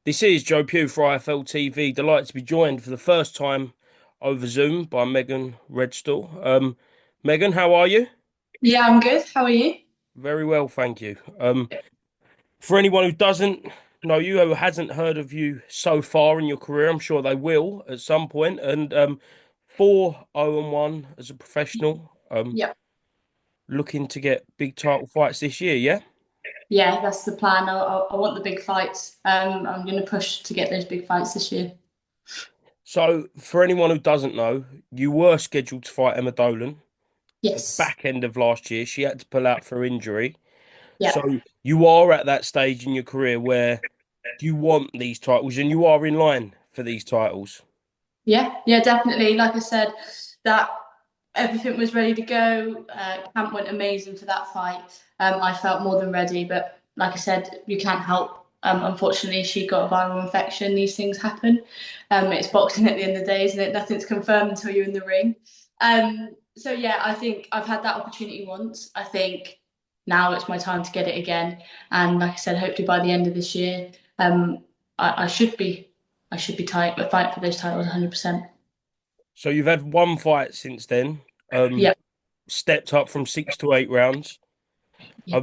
This is Joe Pugh for IFLTV. Delighted to be joined for the first time over Zoom by Megan Redstall. Megan, how are you? Yeah, I'm good. How are you? Very well, thank you. For anyone who doesn't know you, who hasn't heard of you so far in your career, I'm sure they will at some point. And 4-0-1 as a professional, Yeah. looking to get big title fights this year, yeah? Yeah, that's the plan. I want the big fights. I'm going to push to get those big fights this year. So, for anyone who doesn't know, you were scheduled to fight Emma Dolan at the Yes. back end of last year. She had to pull out for injury. Yeah. So you are at that stage in your career where you want these titles and you are in line for these titles. Yeah. Yeah, definitely. Like I said, that everything was ready to go. Camp went amazing for that fight. I felt more than ready, but like I said, you can't help. Unfortunately, she got a viral infection. These things happen. It's boxing at the end of the day, isn't it? Nothing's confirmed until you're in the ring. So yeah, I think I've had that opportunity once. I think now it's my time to get it again. And like I said, hopefully by the end of this year, I should be, I should be tight, but fight for those titles 100%. So you've had one fight since then, Yeah. stepped up from 6 to 8 rounds. Yeah.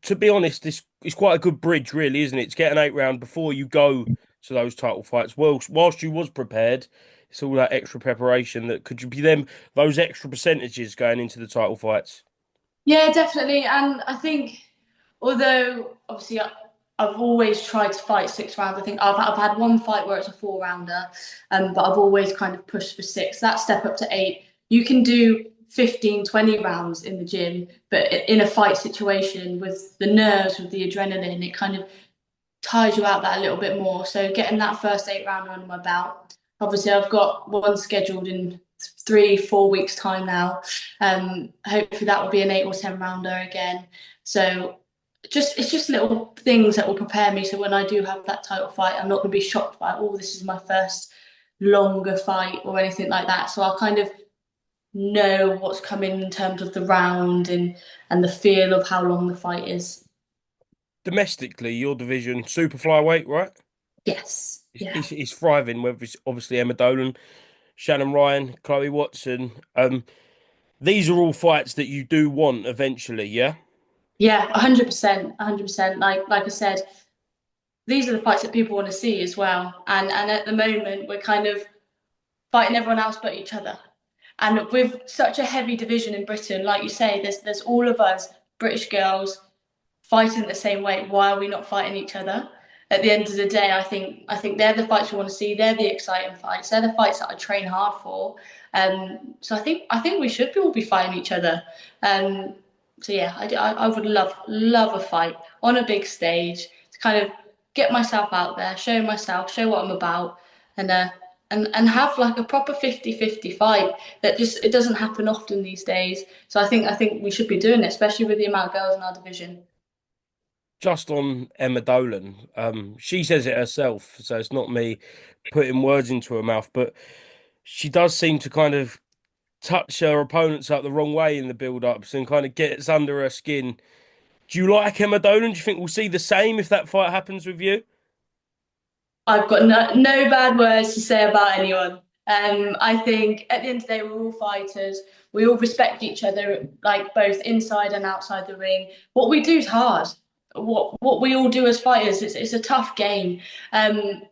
To be honest, this is quite a good bridge, really, isn't it? To get an 8 round before you go to those title fights. Well, whilst you was prepared, it's all that extra preparation that could you be them those extra percentages going into the title fights. Yeah, definitely. And I think, although obviously I've always tried to fight 6 rounds, I think I've had one fight where it's a 4 rounder, but I've always kind of pushed for six. That step up to eight, you can do 15, 20 rounds in the gym, but in a fight situation with the nerves, with the adrenaline, it kind of tires you out that a little bit more. So getting that first 8 rounder under my belt. Obviously, I've got one scheduled in 3, 4 weeks' time now. Hopefully that will be an 8 or 10 rounder again. So just it's just little things that will prepare me. So when I do have that title fight, I'm not going to be shocked by, oh, this is my first longer fight or anything like that. So I'll kind of know what's coming in terms of the round and the feel of how long the fight is. Domestically, your division, super flyweight, right? Yes. It's, Yeah. it's, it's thriving, whether it's obviously Emma Dolan, Shannon Ryan, Chloe Watson. These are all fights that you do want eventually, yeah? Yeah, 100%, 100%. Like I said, these are the fights that people want to see as well. And at the moment, we're kind of fighting everyone else but each other. And with such a heavy division in Britain, like you say, there's all of us British girls fighting the same way. Why are we not fighting each other? At the end of the day, I think they're the fights we want to see. They're the exciting fights. They're the fights that I train hard for. So I think we should all be fighting each other. Um, so yeah, I would love a fight on a big stage to kind of get myself out there, show myself, show what I'm about, and and have like a proper 50-50 fight that just it doesn't happen often these days. So I think we should be doing it, especially with the amount of girls in our division. Just on Emma Dolan, she says it herself, so it's not me putting words into her mouth, but she does seem to kind of touch her opponents up the wrong way in the build-ups and kind of gets under her skin. Do you like Emma Dolan? Do you think we'll see the same if that fight happens with you? I've got no bad words to say about anyone. I think at the end of the day, we're all fighters. We all respect each other, like both inside and outside the ring. What we do is hard. What we all do as fighters, it's a tough game. Um,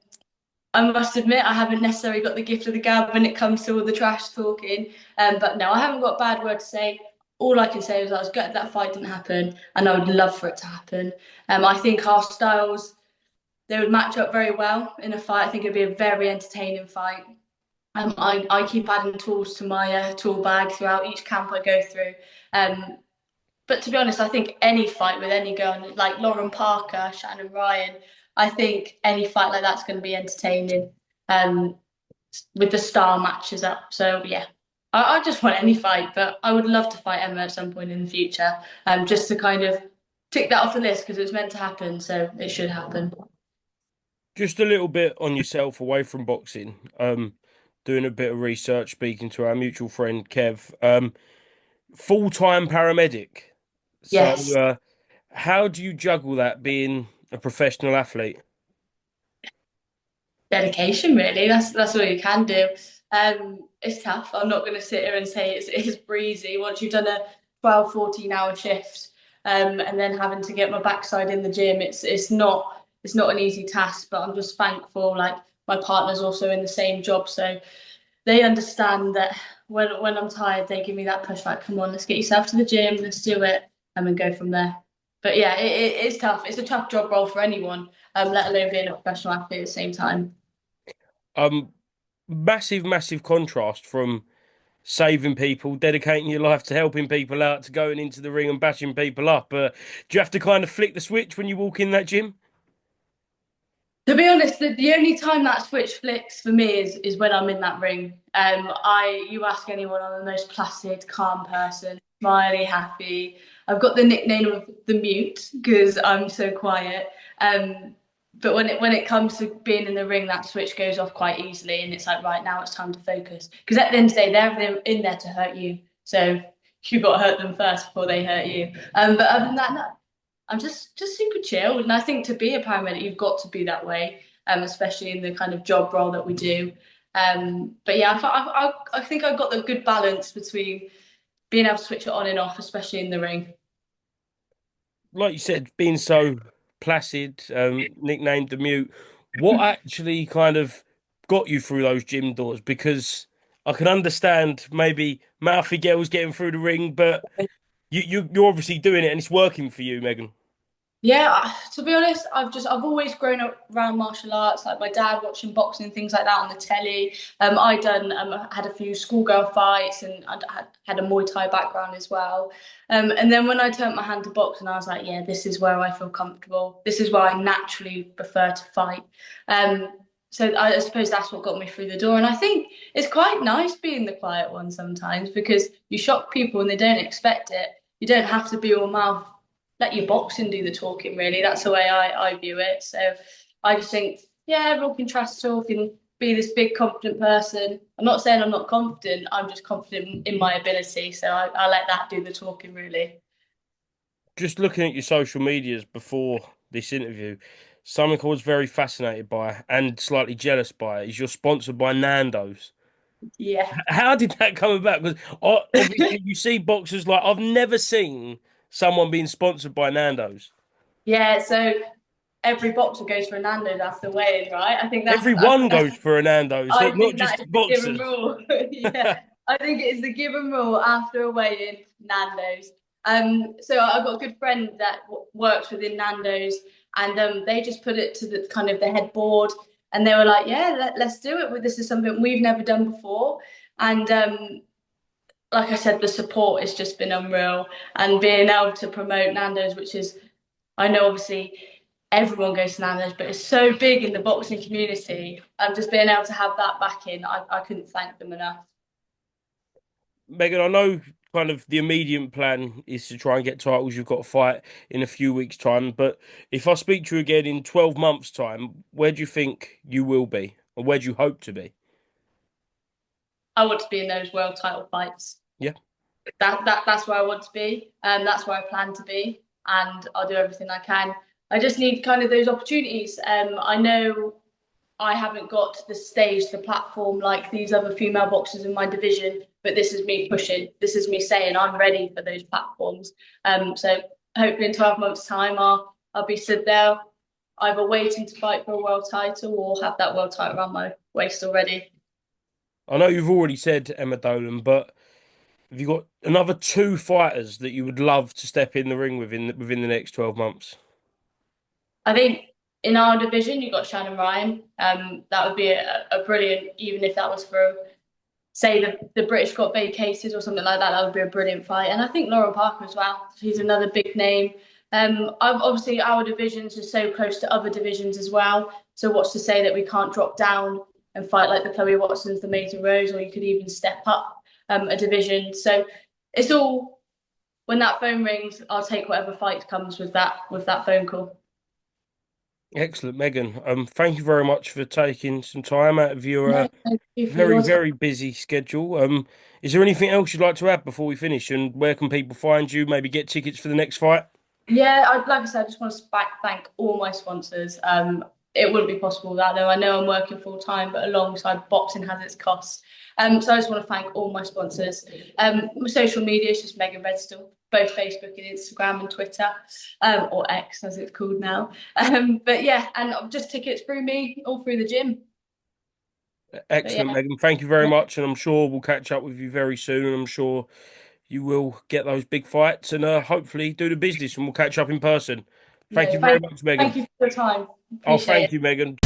I must admit, I haven't necessarily got the gift of the gab when it comes to all the trash talking. But no, I haven't got a bad word to say. All I can say is I was gutted that fight didn't happen, and I would love for it to happen. I think our styles they would match up very well in a fight. I think it'd be a very entertaining fight. I keep adding tools to my tool bag throughout each camp I go through. Um, but to be honest, I think any fight with any girl, like Lauren Parker, Shannon Ryan, I think any fight like that's going to be entertaining um, with the star matches up. So yeah, I just want any fight, but I would love to fight Emma at some point in the future, just to kind of tick that off the list because it was meant to happen, so it should happen. Just a little bit on yourself away from boxing. Doing a bit of research, speaking to our mutual friend Kev. Full-time paramedic. So, Yes. how do you juggle that being a professional athlete? Dedication, really. That's all you can do. It's tough. I'm not going to sit here and say it's breezy. Once you've done a 12, 14-hour shift, and then having to get my backside in the gym, it's not an easy task. But I'm just thankful. Like my partner's also in the same job, so they understand that when I'm tired, they give me that push. Like, come on, let's get yourself to the gym. Let's do it, and then go from there. But yeah, it's tough. It's a tough job role for anyone, let alone being a professional athlete at the same time. Um, Massive, massive contrast from saving people, dedicating your life to helping people out, to going into the ring and bashing people up. Do you have to kind of flick the switch when you walk in that gym? To be honest, the only time that switch flicks for me is when I'm in that ring. You ask anyone, I'm the most placid, calm person, smiley, happy. I've got the nickname of the mute because I'm so quiet. But when it comes to being in the ring, that switch goes off quite easily, and it's like right now it's time to focus. Because at the end of the day, they're in there to hurt you, so you've got to hurt them first before they hurt you. But other than that, no, I'm just super chill, and I think to be a paramedic, you've got to be that way, especially in the kind of job role that we do. But yeah, I think I've got the good balance between being able to switch it on and off, especially in the ring. Like you said, being so placid, nicknamed the mute, what actually kind of got you through those gym doors? Because I can understand maybe mouthy girls getting through the ring, but you're obviously doing it and it's working for you, Megan. Yeah, to be honest, I've always grown up around martial arts, like my dad watching boxing and things like that on the telly. Had a few schoolgirl fights, and had a Muay Thai background as well. And then when I turned my hand to boxing, I was like, yeah, this is where I feel comfortable. This is where I naturally prefer to fight. So I suppose that's what got me through the door. And I think it's quite nice being the quiet one sometimes because you shock people and they don't expect it. You don't have to be all mouth, let your boxing do the talking, really. That's the way I view it. So I just think, yeah, everyone can trust talk and be this big confident person. I'm not saying I'm not confident, I'm just confident in my ability. So I let that do the talking, really. Just looking at your social medias before this interview, something I was very fascinated by and slightly jealous by is you're sponsored by Nandos. Yeah. How did that come about? Because obviously you see boxers like I've never seen someone being sponsored by Nando's. Yeah, so every boxer goes for a Nando's after weigh-in, right? Everyone goes for a Nando's, I not think that just is the given boxers. rule. Yeah, I think it is the given rule after a weigh-in, Nando's. So I've got a good friend that works within Nando's, and they just put it to the kind of the headboard, and they were like, "Yeah, let's do it. This is something we've never done before." And like I said, the support has just been unreal, and being able to promote Nando's, which is, I know obviously everyone goes to Nando's, but it's so big in the boxing community. Just being able to have that backing, I couldn't thank them enough. Megan, I know kind of the immediate plan is to try and get titles. You've got to fight in a few weeks' time, but if I speak to you again in 12 months' time, where do you think you will be, or where do you hope to be? I want to be in those world title fights. Yeah. That's where I want to be, and that's where I plan to be, and I'll do everything I can. I just need kind of those opportunities. I know I haven't got the stage, the platform like these other female boxers in my division, but this is me pushing. This is me saying I'm ready for those platforms. So hopefully in 12 months' time, I'll be stood there either waiting to fight for a world title or have that world title around my waist already. I know you've already said Emma Dolan, but have you got another two fighters that you would love to step in the ring within the next 12 months? I think in our division, you've got Shannon Ryan. That would be a brilliant, even if that was for, say, the British got vacated or something like that, that would be a brilliant fight. And I think Lauren Parker as well. She's another big name. Obviously, our divisions are so close to other divisions as well. So what's to say that we can't drop down and fight like the Chloe Watsons, the Maisie Rose, or you could even step up a division. So it's all, when that phone rings, I'll take whatever fight comes with that phone call. Excellent, Megan. Thank you very much for taking some time out of your No, thank you for very, your time. very busy schedule. Is there anything else you'd like to add before we finish? And where can people find you? Maybe get tickets for the next fight? Yeah, like I said, I just want to thank all my sponsors. it wouldn't be possible without them. I know I'm working full time, but alongside boxing has its costs. So I just want to thank all my sponsors. My social media is just Megan Redstall, both Facebook and Instagram and Twitter, or X as it's called now. But yeah, and just tickets through me, all through the gym. But Excellent, yeah, Megan. Thank you very much, and I'm sure we'll catch up with you very soon, and I'm sure you will get those big fights and hopefully do the business, and we'll catch up in person. Thank no, you very much, thank Megan. you for your time. Oh, Appreciate thank it. you, Megan.